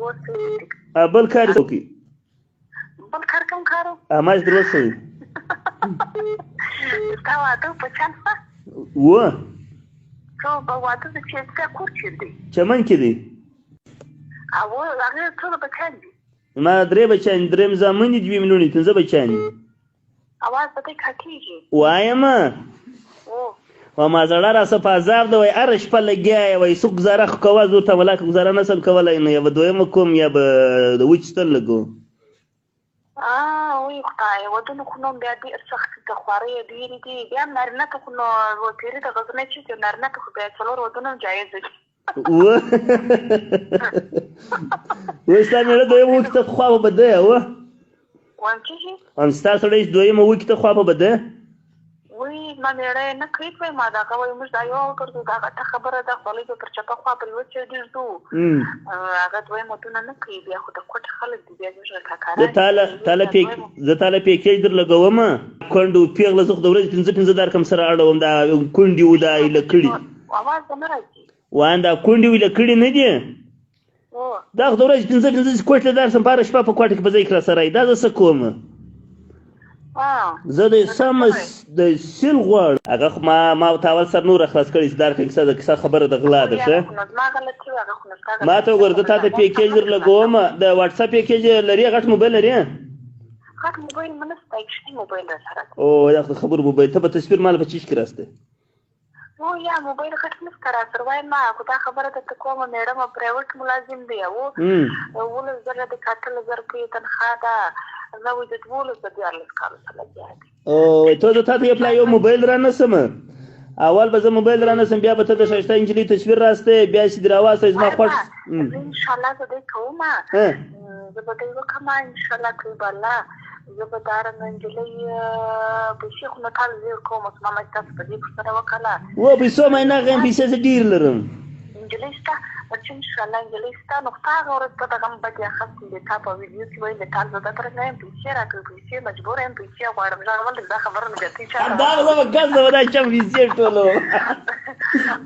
بل کار یې وکړي بل کار کوم کارو ماش در وسوي ستا واده په چند څه و څو به واده د چې ستا کور چېرې دی چمن کې دی او هغې څونه بچیان دي ما 3 بچیان دي 3 زامن دي 2 مېلمنې 15 بچیان دي اواز به دی کټېږي وایمه و ما زړه راسه په عذاب ده وایي هره شپه لګیا یې وایي څوک ګزاره خو کوه زه ورته ولاکه ګزاره نه شم کولی نو یا به دویمه کوم یا به د وچ ستن لګوم وایي خدای ودونه خو نو بیا ډېر سخت د خوارۍ یې ډېرې دي بیا هم نارینه ته خو نو تېرې د غزنۍ چې نارینه ته خو بیا 4 ودونه هم جایز دي وایي ستا مېړه دویمه وکې ته خوا به بده و وایم چې شي هم ستا سړی چې دویمه وکې ته خوا به بده وایي زما مېړه یې نه کوي وایي ما دغه وایي موږ دا یو وګرځو دا غټه خبره ده خولۍ به پر چپه خوا پرې وچېږدو هغه دویم ودونه نه کوي بیا خو د کوټې خلک دي بیا زموږ کاکاران زه تاله پیکیج در لګومه کونډو پېغله زه خو د ورځې 15 درکم سره اړوم دا کونډې و دا ایله کړي اواز به نه راځي وان دا کونډې ویله کړي نه دي دا خو د ورځې 15 کوټې ته درسم په هره شپه په کوټه کې به ځای کړه سره دا زه څه کوم زه د سم د سیل غواړم هغه خو ما ورته اول سر نور خلاص کړی چې دا کیسه د کیسه خبره د غلا ده ښه ما ته وګوره زه تا ته پیکیج در لګوم د واتساپ پیکیج لري غټ موبایل لري غټ موبایل مې نشته ایکسټي موبایل سره او دا خبر موبایل ته به تصویر مال بچیش کې راسته یا موبایل غټ نشته را سره وایم ما خو دا خبره درته کومه میډم پرایوټ ملازم دی او 12000 د 18000 روپۍ تنخواه ده زه وایي د 12 کالو څخه لګیا دي ته زه تا ته یو موبایل را نسم اول به زه موبایل را نسم بیا به ته د ښایسته نجلۍ تصویر راسته بیا چې دې راواستئ زما خوښ انشاءالله زه دی کوم زه به دی وکړم انشاءالله کوي به الله زه به دا رنګه نجلۍ پیسې خو نه ټال زیر کوم زما مې تاسو په دې پوښتنه وکړله پیسو مې نه غواړم پیسې زه ډېر لرم نجلۍ شته چې انشاءالله نجلۍ شته نو خو هغه ورځ به دغه م بدې اخیستې د تا په ویډیو کې وایي د تا زه درته نه یم پیسې راکړه پیسې مجبوره یم پیسې غواړم زه ولې دا خبره نه بیا تی همدغه زه به ګز زه به دا چم پیسې ټولو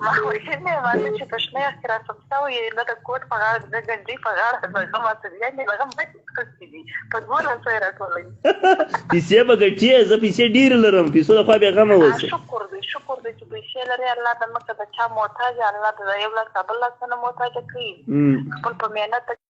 ما ویلې نه واده چې په شنه یخ کې راسم شوی نه د کوټ په غاړه د ګنجۍ په غاړه هغه ماته یعنې هغه بدې اخیستې دي په 1200 یې راټولوي پیسې به ګټې زه پیسې ډېرې لرم پیسو د خوا بېغمه اوسه شکر دی چې پیسې لرې الله د مکه د چا محتاج الله د یو لاس بل لاس نه محتاج کوي خپل په محنت